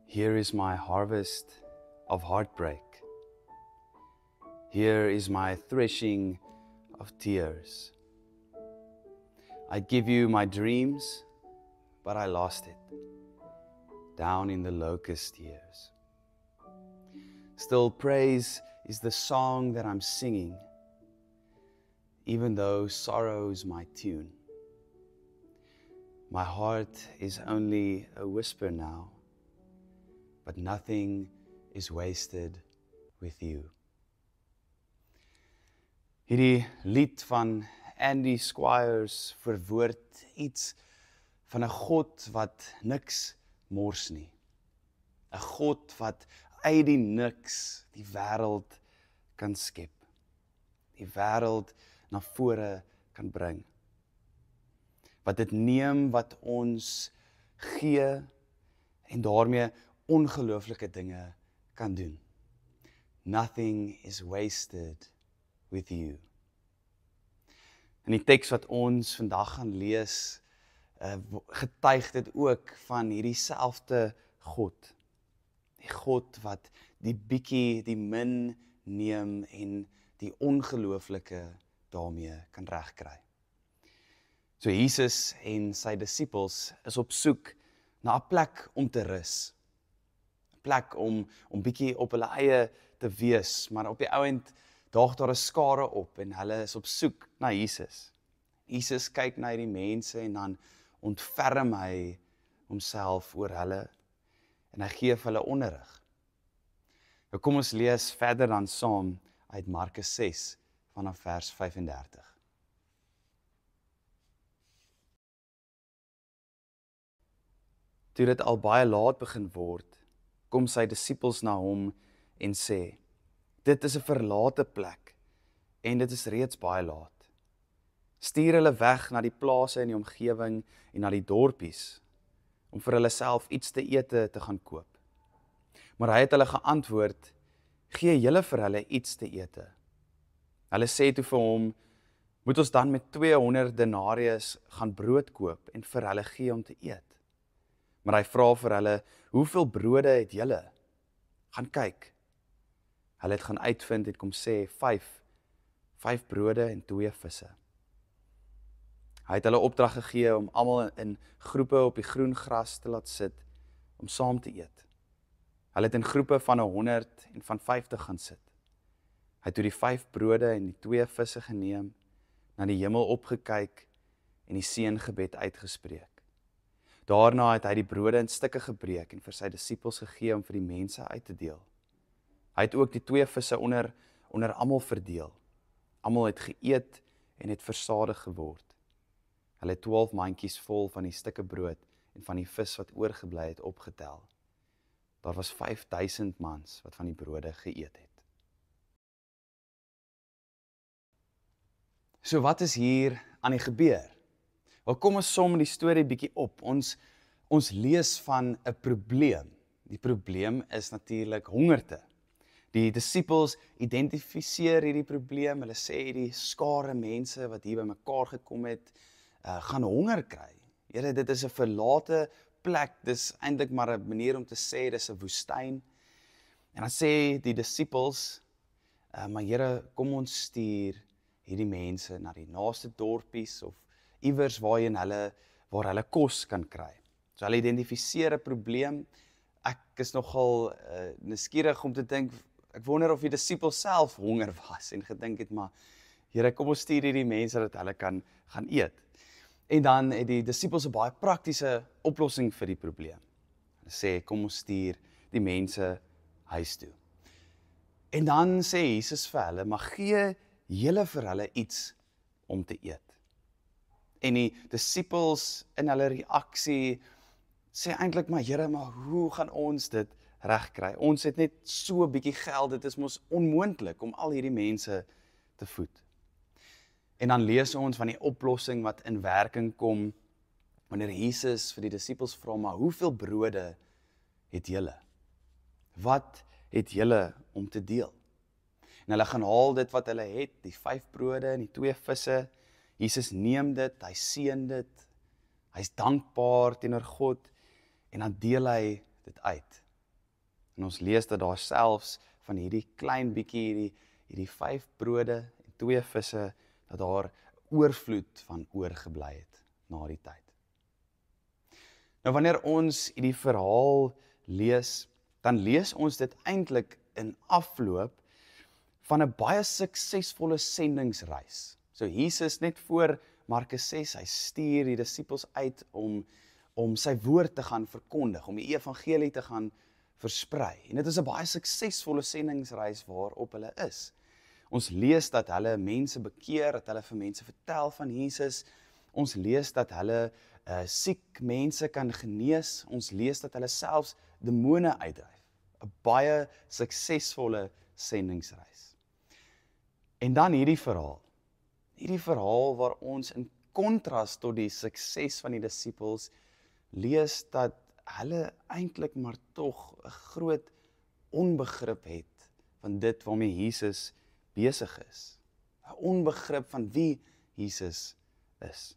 Here is my harvest of heartbreak. Here is my threshing of tears. I give you my dreams, but I lost it down in the locust years. Still, praise is the song that I'm singing, even though sorrow's my tune. My heart is only a whisper now, but nothing is wasted with you. Hierdie lied van Andy Squires verwoord iets van 'n God wat niks mors nie. 'n God wat uit die niks die wêreld kan skep. Die wêreld na vore kan bring. Wat dit neem wat ons gee en daarmee ongelooflike dinge kan doen. Nothing is wasted with you. In die teks wat ons vandag gaan lees, getuig dit ook van hierdie selfde God. Die God wat die bietjie, die min neem en die ongelooflike daarmee kan regkry. So Jesus en sy disippels is op soek na 'n plek om te rus. 'n Plek om bietjie op hulle eie te wees, maar op die ouend daag daar 'n skare op en hulle is op soek na Jesus. Jesus kyk na hierdie mense en dan ontferm hy homself oor hulle en hy gee vir hulle onderrig. Nou kom ons lees verder dan saam uit Markus 6 vanaf vers 35. Toe dit al baie laat begin word, kom sy disippels na hom en sê: "Dit is 'n verlate plek en dit is reeds baie laat. Stuur hulle weg na die plase in die omgewing en na die dorpies om vir hulle self iets te eet te gaan koop." Maar hy het hulle geantwoord: "Gee julle vir hulle iets te eet." Hulle sê toe vir hom: "Moet ons dan met 200 denarius gaan brood koop en vir hulle gee om te eet?" Maar hy vra vir hulle: "Hoeveel brode het julle? Gaan kyk." Hulle het gaan uitvind en kom sê: 5 brode en 2 visse. Hy het hulle opdrag gegee om almal in groepe op die groen gras te laat sit om saam te eet. Hulle het in groepe van 100 en van 50 gaan sit. Hy het toe die 5 brode en die 2 visse geneem, na die hemel opgekyk en die seëngebed uitgespreek. Daarna het hy die brode in stukke gebreek en vir sy disippels gegee om vir die mense uit te deel. Hy het ook die 2 visse onder almal verdeel. Almal het geëet en het versadig geword. Hulle het 12 mandjies vol van die stukke brood en van die vis wat oorgebly het opgetel. Daar was 5000 mans wat van die brode geëet het. So wat is hier aan die gebeur? Wel, kom ons som die storie bietjie op. Ons lees van 'n probleem. Die probleem is natuurlik hongerte. Die disippels identifiseer hierdie probleem. Hulle sê die skare mense wat hier bymekaar gekom het, gaan honger kry. Here, dit is 'n verlate plek. Dis eintlik maar 'n manier om te sê dis 'n woestyn. En dan sê die disippels, maar Here, kom ons stuur hierdie mense na die naaste dorpies of iewers waar hulle kos kan kry. So hulle identifiseer 'n probleem. Ek is nogal nuuskierig om te dink, ek wonder of die disippels self honger was en gedink het, maar Here, kom ons stuur hierdie mense dat hulle kan gaan eet. En dan het die disippels 'n baie praktiese oplossing vir die probleem. Hulle sê, kom ons stuur die mense huis toe. En dan sê Jesus vir hulle, maar gee julle vir hulle iets om te eet. En die disippels in hulle reaksie sê eintlik, maar Here, maar hoe gaan ons dit regkry? Ons het net so 'n bietjie geld, dit is mos onmoontlik om al hierdie mense te voed. En dan lees ons van die oplossing wat in werking kom wanneer Jesus vir die disippels vra, maar hoeveel brode het julle? Wat het julle om te deel? En hulle gaan haal dit wat hulle het, die 5 brode en die 2 visse. Jesus neem dit, hy seën dit, hy's dankbaar teenoor God en dan deel hy dit uit. En ons lees dat daar selfs van hierdie klein bietjie, hierdie 5 brode en 2 visse, dat daar oorvloed van oorgebly het na die tyd. Nou wanneer ons hierdie verhaal lees, dan lees ons dit eintlik in afloop van 'n baie suksesvolle sendingsreis. So Jesus net voor Markus 6, hy stuur die disippels uit om sy woord te gaan verkondig, om die evangelie te gaan versprei. En dit is 'n baie suksesvolle sendingsreis waarop hulle is. Ons lees dat hulle mense bekeer, dat hulle vir mense vertel van Jesus. Ons lees dat hulle siek mense kan genees. Ons lees dat hulle selfs demone uitdryf. 'n Baie suksesvolle sendingsreis. En dan hierdie verhaal waar ons in kontras tot die sukses van die disippels lees dat hulle eintlik maar tog 'n groot onbegrip het van dit waarmee Jesus besig is. 'n Onbegrip van wie Jesus is.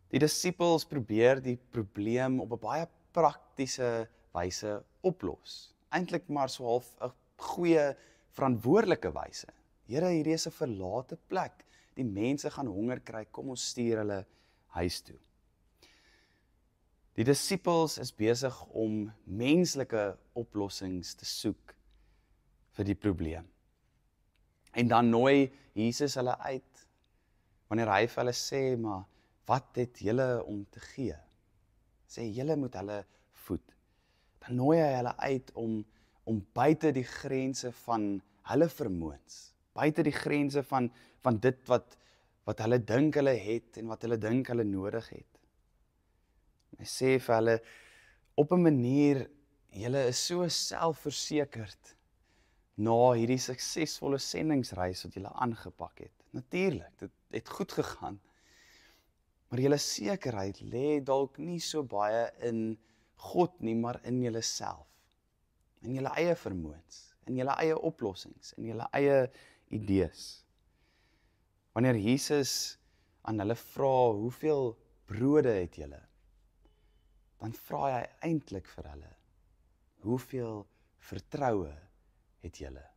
Die disippels probeer die probleem op 'n baie praktiese wyse oplos. Eintlik maar so half 'n goeie verantwoordelike wyse. Here, hierdie is 'n verlate plek. Die mense gaan honger kry, kom ons stuur hulle huis toe. Die disippels is besig om menslike oplossings te soek vir die probleem. En dan nooi Jesus hulle uit, wanneer hy vir hulle sê, maar wat het julle om te gee? Sê, julle moet hulle voed. Dan nooi hy hulle uit om buite die grense van hulle vermoëns, buite die grense van dit wat hulle dink hulle het en wat hulle dink hulle nodig het. Hy sê vir hulle, op 'n manier, julle is so selfversekerd na hierdie suksesvolle sendingsreis wat julle aangepak het. Natuurlik, dit het goed gegaan. Maar julle sekerheid lê dalk nie so baie in God nie, maar in julle self. In julle eie vermoëns, in julle eie oplossings, in julle eie idees. Wanneer Jesus aan hulle vra, hoeveel brode het julle? Dan vra hy eintlik vir hulle, hoeveel vertroue het julle?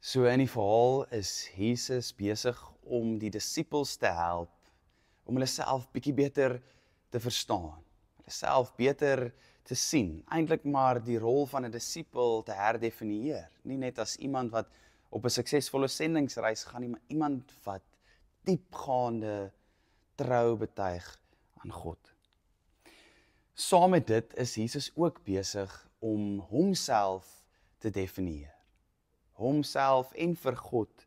So in die verhaal is Jesus besig om die disippels te help, om hulle self bietjie beter te verstaan, hulle self beter te sien, eintlik maar die rol van 'n disipel te herdefinieer, nie net as iemand wat op 'n suksesvolle sendingsreis gaan nie, maar iemand wat diepgaande trou betuig aan God. Saam met dit is Jesus ook besig om homself te definieer, homself en vir God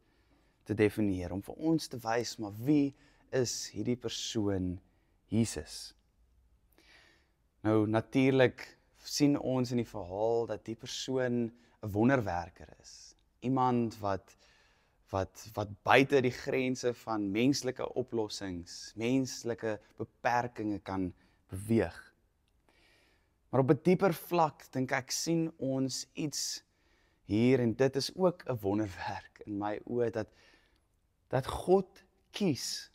te definieer, om vir ons te wys, maar wie is hierdie persoon Jesus? Nou natuurlik sien ons in die verhaal dat die persoon 'n wonderwerker is. Iemand wat buite die grense van menslike oplossings, menslike beperkings kan beweeg. Maar op 'n dieper vlak dink ek sien ons iets hier, en dit is ook 'n wonderwerk in my oë, dat God kies.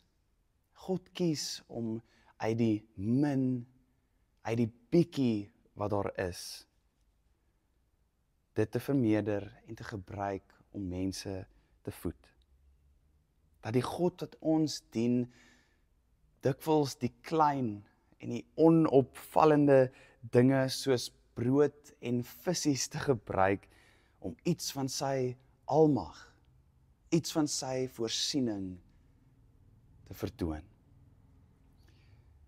God kies om uit die min, uit die bietjie wat daar is, dit te vermeerder en te gebruik om mense te voed. Dat die God wat ons dien, dikwels die klein en die onopvallende dinge soos brood en visse te gebruik om iets van sy almag, iets van sy voorsiening te vertoon.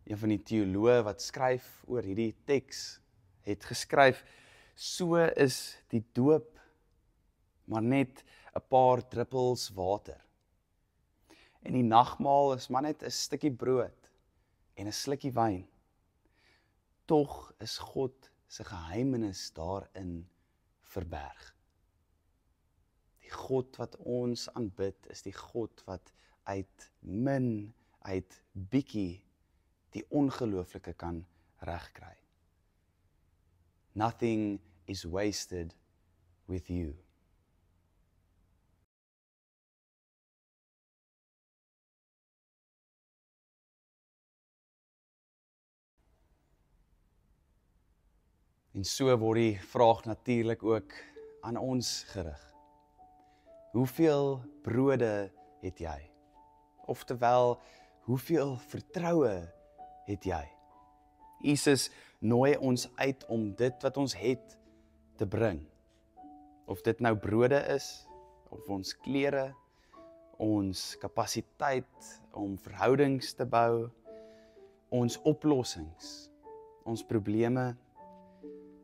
Een van die teoloë wat skryf oor hierdie teks het geskryf, so is die doop maar net 'n paar druppels water. En die nagmaal is maar net 'n stukkie brood en 'n slukkie wyn. Tog is God se geheimenis daarin verberg. Die God wat ons aanbid is die God wat uit min, uit bietjie die ongelooflike kan regkry. Nothing is wasted with you. En so word die vraag natuurlik ook aan ons gerig. Hoeveel brode het jy? Oftewel, hoeveel vertroue het jy? Jesus nooi ons uit om dit wat ons het te bring. Of dit nou brode is, of ons klere, ons kapasiteit om verhoudings te bou, ons oplossings, ons probleme,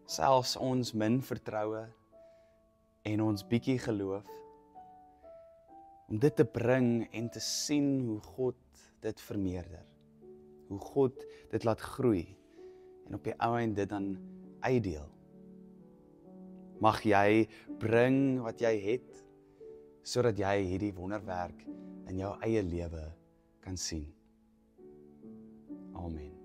selfs ons min vertroue en ons bietjie geloof, om dit te bring en te sien hoe God dit vermeerder, hoe God dit laat groei en op die ou end dit dan uitdeel. Mag jy bring wat jy het, sodat jy hierdie wonderwerk in jou eie lewe kan sien. Amen.